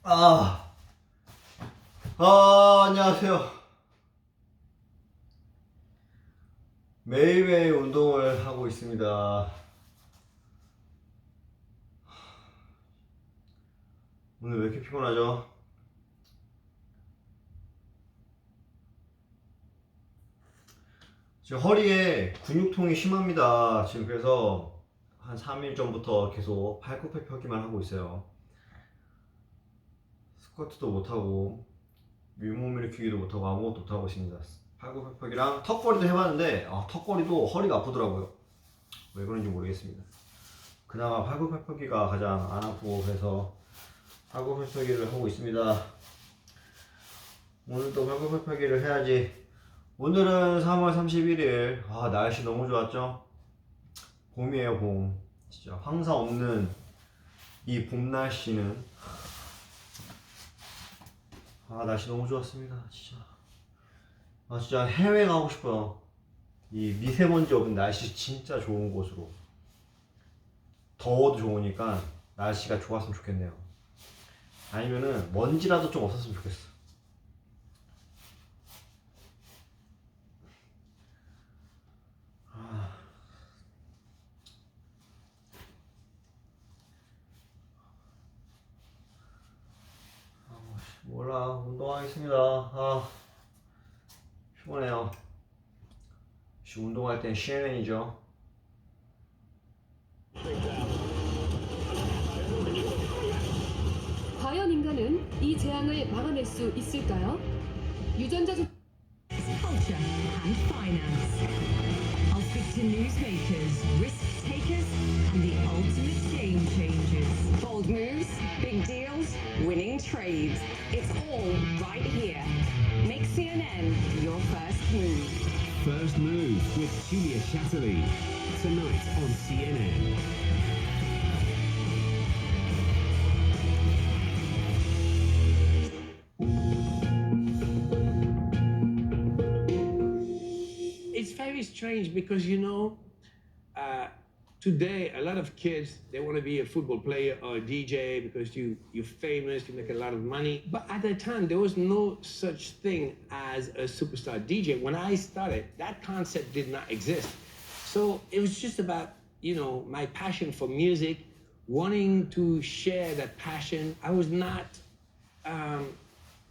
아, 안녕하세요. 매일매일 운동을 하고 있습니다. 오늘 왜 이렇게 피곤하죠? 지금 허리에 근육통이 심합니다. 지금 그래서 한 3일 전부터 계속 팔굽혀 펴기만 하고 있어요. 스쿼트도 못하고 윗몸 일으키기도 못하고 아무것도 못하고 있습니다. 팔굽혀 펴기랑 턱걸이도 해봤는데 턱걸이도 허리가 아프더라고요. 왜 그런지 모르겠습니다. 그나마 팔굽혀 펴기가 가장 안 아프고 그래서 팔굽혀 펴기를 하고 있습니다. 오늘도 팔굽혀 펴기를 해야지. 오늘은 3월 31일. 날씨 너무 좋았죠? 봄이에요, 봄. 진짜 황사 없는 이 봄 날씨는 날씨 너무 좋았습니다. 진짜 해외 가고 싶어요. 이 미세먼지 없는 날씨 진짜 좋은 곳으로. 더워도 좋으니까 날씨가 좋았으면 좋겠네요. 아니면은 먼지라도 좀 없었으면 좋겠어. 몰라, 운동하겠습니다. 피곤해요. 역시 운동할 땐 CNN이죠. 과연 인간은 이 재앙을 막아낼 수 있을까요? 유전자 조... Culture and finance. I'll speak to newsmakers, risk takers, and the ultimate game changers. Bold moves, big deals, winning trades. It's all right here. Make CNN your first move. First Move with Julia Chatterley. Tonight on CNN. It's very strange because, today a lot of kids, they want to be a football player or a DJ because you're famous, you make a lot of money. But at the time, there was no such thing as a superstar DJ. When I started, that concept did not exist. So it was just about, my passion for music, wanting to share that passion. I was not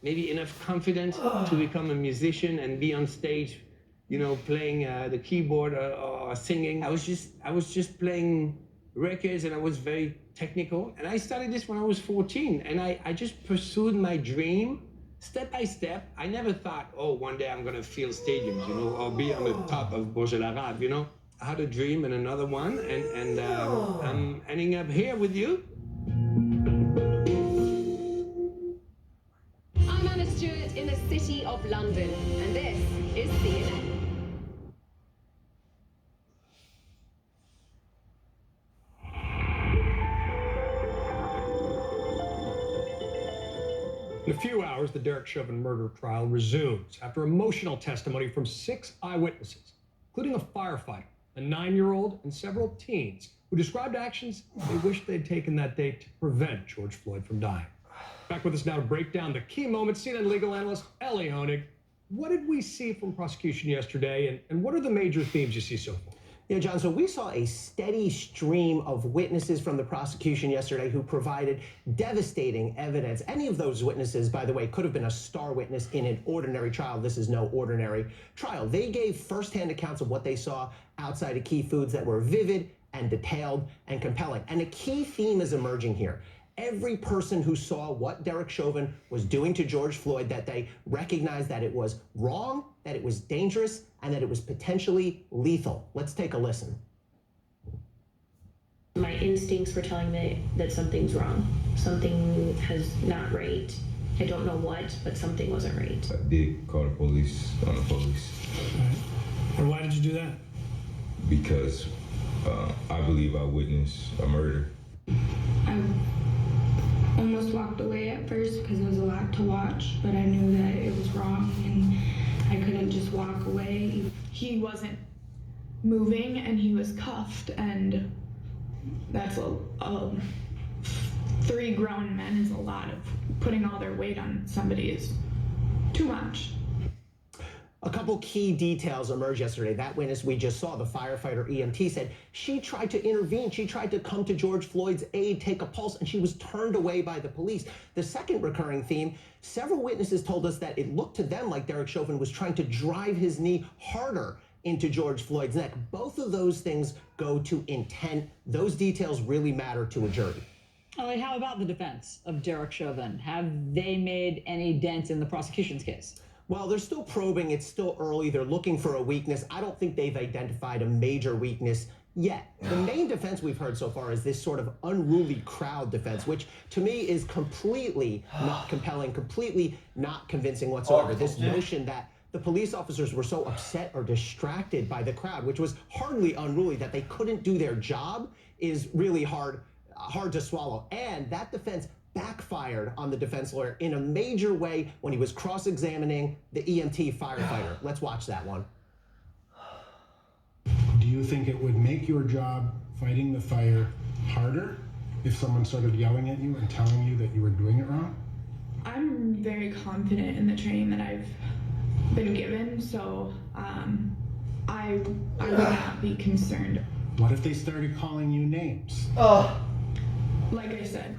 maybe enough confident to become a musician and be on stage, playing the keyboard or singing. I was just playing records, and I was very technical. And I started this when I was 14, and I just pursued my dream step by step. I never thought, one day I'm gonna fill stadiums, or be on the top of Burj Al Arab, I had a dream and another one, and I'm ending up here with you. I'm Anna Stewart in the city of London, and this is CNN. In a few hours, the Derek Chauvin murder trial resumes after emotional testimony from 6 eyewitnesses, including a firefighter, a 9-year-old, and several teens who described actions they wished they'd taken that day to prevent George Floyd from dying. Back with us now to break down the key moments, CNN legal analyst Ellie Honig. What did we see from prosecution yesterday, and what are the major themes you see so far? Yeah, John, so we saw a steady stream of witnesses from the prosecution yesterday who provided devastating evidence. Any of those witnesses, by the way, could have been a star witness in an ordinary trial. This is no ordinary trial. They gave firsthand accounts of what they saw outside of Key Foods that were vivid and detailed and compelling. And a key theme is emerging here. Every person who saw what Derek Chauvin was doing to George Floyd that day recognized that it was wrong, that it was dangerous, and that it was potentially lethal. Let's take a listen. My instincts were telling me that something's wrong. Something is not right. I don't know what, but something wasn't right. I did call the police on the police. Right. And why did you do that? Because I believe I witnessed a murder. I almost walked away at first because it was a lot to watch, but I knew that it was wrong and I couldn't just walk away. He wasn't moving and he was cuffed, and that's a 3 grown men is a lot. Of putting all their weight on somebody is too much. A couple key details emerged yesterday. That witness we just saw, the firefighter EMT, said she tried to intervene. She tried to come to George Floyd's aid, take a pulse, and she was turned away by the police. The second recurring theme, several witnesses told us that it looked to them like Derek Chauvin was trying to drive his knee harder into George Floyd's neck. Both of those things go to intent. Those details really matter to a jury. Ellie, how about the defense of Derek Chauvin? Have they made any dent in the prosecution's case? Well, they're still probing. It's still early. They're looking for a weakness. I don't think they've identified a major weakness yet. The main defense we've heard so far is this sort of unruly crowd defense, which to me is completely not compelling, completely not convincing whatsoever. This notion that the police officers were so upset or distracted by the crowd, which was hardly unruly, that they couldn't do their job is really hard to swallow. And that defense backfired on the defense lawyer in a major way when he was cross-examining the EMT firefighter. Let's watch that one. Do you think it would make your job fighting the fire harder if someone started yelling at you and telling you that you were doing it wrong? I'm very confident in the training that I've been given, so I would not be concerned. What if they started calling you names? Like I said,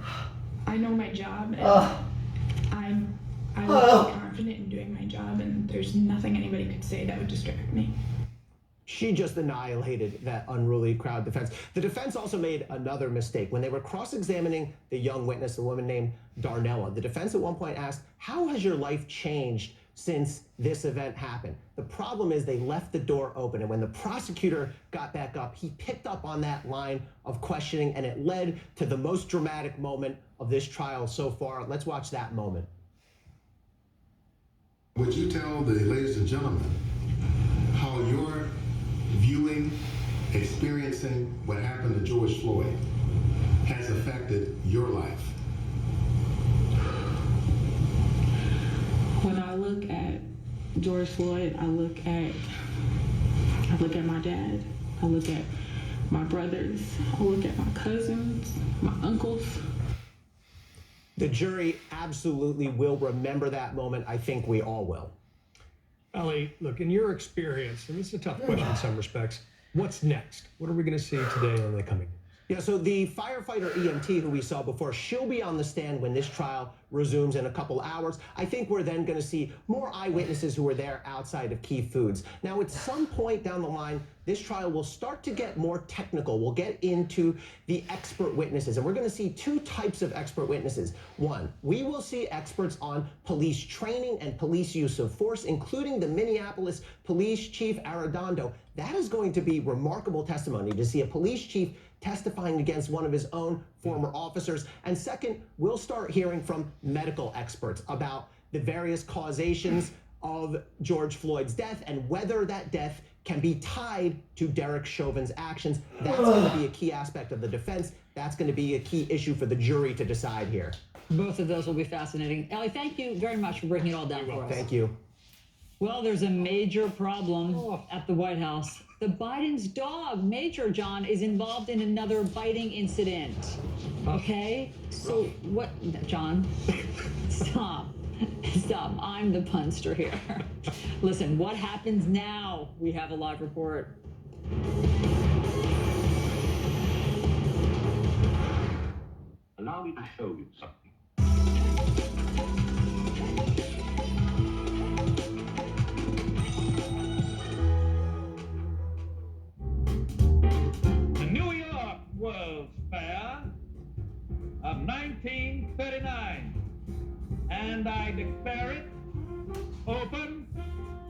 I know my job, and I would be confident in doing my job, and there's nothing anybody could say that would distract me. She just annihilated that unruly crowd defense. The defense also made another mistake. When they were cross-examining the young witness, a woman named Darnella, the defense at one point asked, "How has your life changed since this event happened?" The problem is they left the door open, and when the prosecutor got back up, he picked up on that line of questioning, and it led to the most dramatic moment of this trial so far. Let's watch that moment. Would you tell the ladies and gentlemen how your viewing, experiencing what happened to George Floyd has affected your life? When I look at George Floyd, I look at my dad, I look at my brothers, I look at my cousins, my uncles. The jury absolutely will remember that moment. I think we all will. Ellie, look, in your experience, and this is a tough question in some respects, what's next? What are we going to see today on the coming? Yeah, so the firefighter EMT who we saw before, she'll be on the stand when this trial resumes in a couple hours. I think we're then going to see more eyewitnesses who were there outside of Key Foods. Now, at some point down the line, this trial will start to get more technical. We'll get into the expert witnesses, and we're going to see two types of expert witnesses. One, we will see experts on police training and police use of force, including the Minneapolis Police Chief Arredondo. That is going to be remarkable testimony to see a police chief testifying against one of his own former officers. And second, we'll start hearing from medical experts about the various causations of George Floyd's death and whether that death can be tied to Derek Chauvin's actions. That's going to be a key aspect of the defense. That's going to be a key issue for the jury to decide here. Both of those will be fascinating. Ellie, thank you very much for breaking it all down for us. Thank you. Well, there's a major problem at the White House. The Biden's dog, Major John, is involved in another biting incident. Okay? So what, John? Stop. Stop. I'm the punster here. Listen, what happens now? We have a live report. Allow me to show you something. The New York World's Fair of 1939, and I declare it open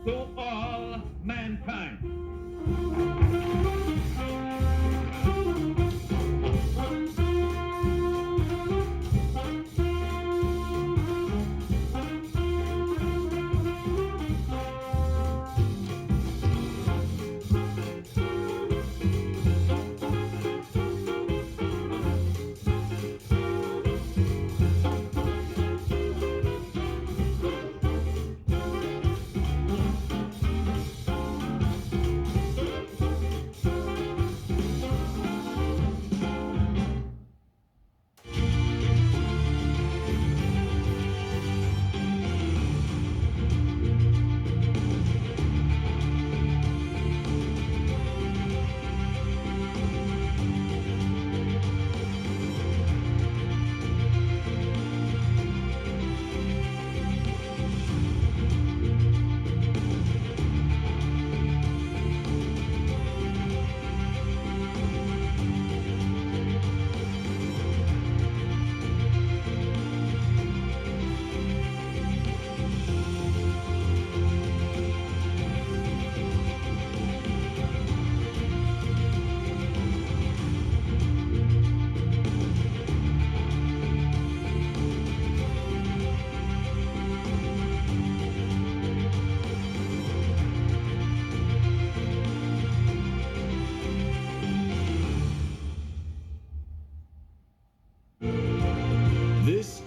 to all mankind.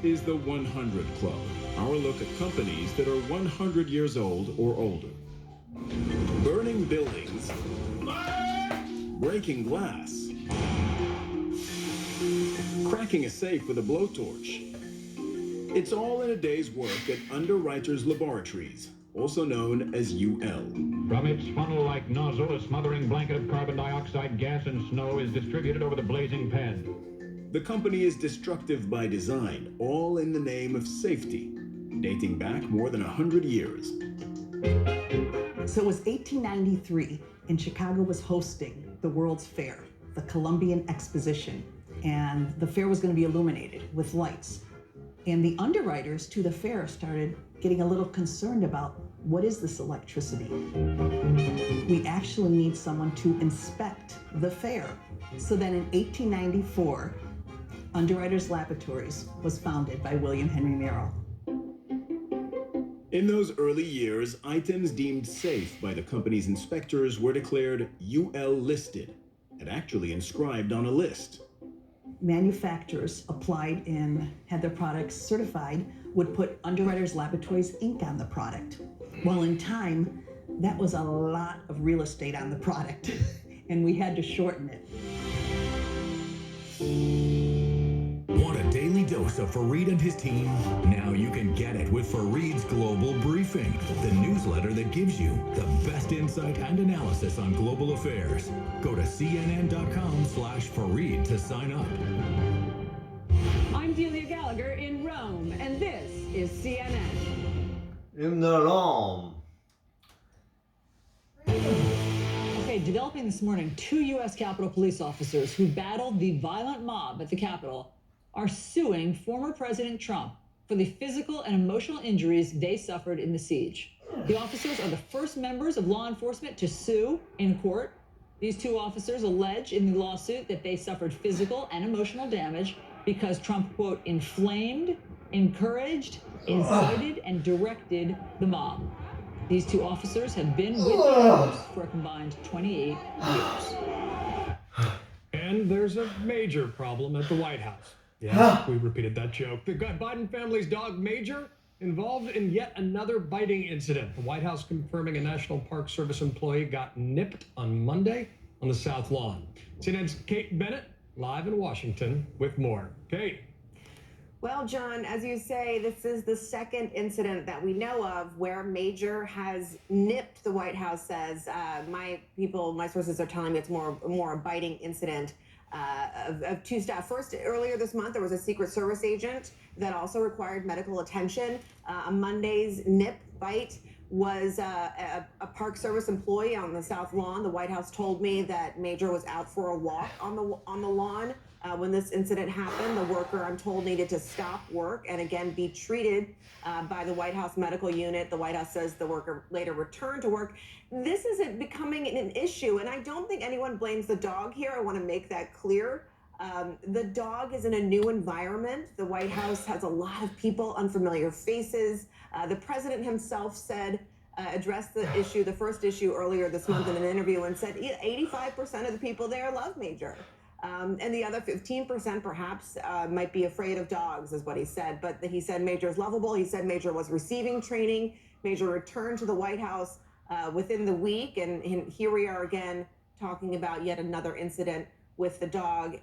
is the 100 Club, our look at companies that are 100 years old or older. Burning buildings, breaking glass, cracking a safe with a blowtorch. It's all in a day's work at Underwriters Laboratories, also known as UL. From its funnel-like nozzle, a smothering blanket of carbon dioxide gas and snow is distributed over the blazing pen. The company is destructive by design, all in the name of safety, dating back more than 100 years. So it was 1893, and Chicago was hosting the World's Fair, the Columbian Exposition, and the fair was going to be illuminated with lights. And the underwriters to the fair started getting a little concerned about, what is this electricity? We actually need someone to inspect the fair. So then in 1894, Underwriters Laboratories was founded by William Henry Merrill. In those early years, items deemed safe by the company's inspectors were declared UL listed and actually inscribed on a list. Manufacturers applied and had their products certified would put Underwriters Laboratories ink on the product. Well, in time, that was a lot of real estate on the product, and we had to shorten it. Want a daily dose of Fareed and his team? Now you can get it with Fareed's Global Briefing, the newsletter that gives you the best insight and analysis on global affairs. Go to cnn.com/Fareed to sign up. I'm Delia Gallagher in Rome, and this is CNN. In the Rome. Okay, developing this morning, 2 U.S. Capitol police officers who battled the violent mob at the Capitol are suing former President Trump for the physical and emotional injuries they suffered in the siege. The officers are the first members of law enforcement to sue in court. These 2 officers allege in the lawsuit that they suffered physical and emotional damage because Trump, quote, inflamed, encouraged, incited, and directed the mob. These 2 officers have been with the others for a combined 28 years. And there's a major problem at the White House. Yeah, we repeated that joke. The Biden family's dog, Major, involved in yet another biting incident. The White House confirming a National Park Service employee got nipped on Monday on the South Lawn. CNN's Kate Bennett, live in Washington with more. Kate. Well, John, as you say, this is the second incident that we know of where Major has nipped, the White House says. My sources are telling me it's more a biting incident of 2 staff. First, earlier this month, there was a Secret Service agent that also required medical attention. A Monday's nip bite was a Park Service employee on the South Lawn. The White House told me that Major was out for a walk on the lawn when this incident happened. The worker, I'm told, needed to stop work and again be treated by the White House medical unit. The White House says the worker later returned to work. This is becoming an issue, and I don't think anyone blames the dog here. I want to make that clear. The dog is in a new environment. The White House has a lot of people, unfamiliar faces. The president himself addressed the issue, the first issue earlier this month in an interview, and said 85% of the people there love Major. And the other 15% perhaps might be afraid of dogs, is what he said. But he said Major is lovable. He said Major was receiving training. Major returned to the White House within the week. And here we are again talking about yet another incident with the dog.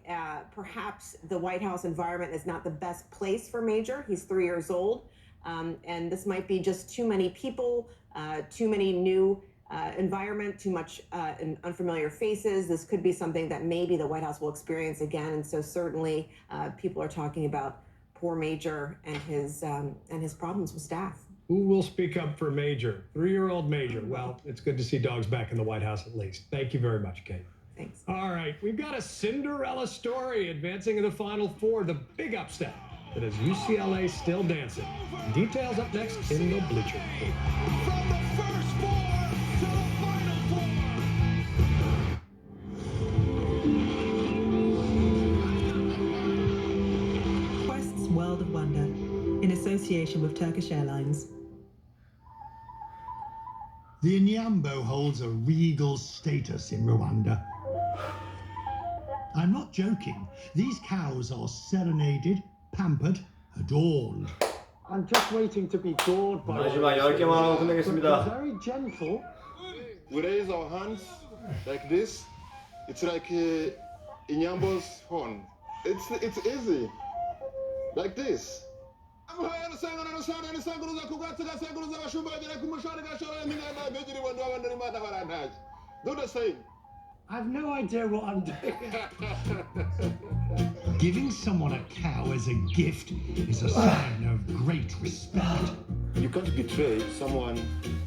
Perhaps the White House environment is not the best place for Major. He's 3 years old. And this might be just too many people, too many new environment, too much unfamiliar faces. This could be something that maybe the White House will experience again. And so certainly people are talking about poor Major and his problems with staff. Who will speak up for Major? 3-year-old Major. Well, it's good to see dogs back in the White House at least. Thank you very much, Kate. Thanks. All right, we've got a Cinderella story advancing in the Final Four, the big upset that has UCLA still dancing. Details up next in the Bleacher Report. From the first four to the Final Four. Quest's World of Wonder, in association with Turkish Airlines. The Inyambo holds a regal status in Rwanda. I'm not joking. These cows are serenaded, pampered, adorned. I'm just waiting to be gored by. 마지막 10개만 하고 끝내겠습니다. Very gentle. We raise our hands like this. It's like Inyambo's horn. It's easy. Like this. Do the same. I have no idea what I'm doing. Giving someone a cow as a gift is a sign of great respect. You can't betray someone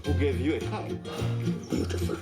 who gave you a cow. Beautiful.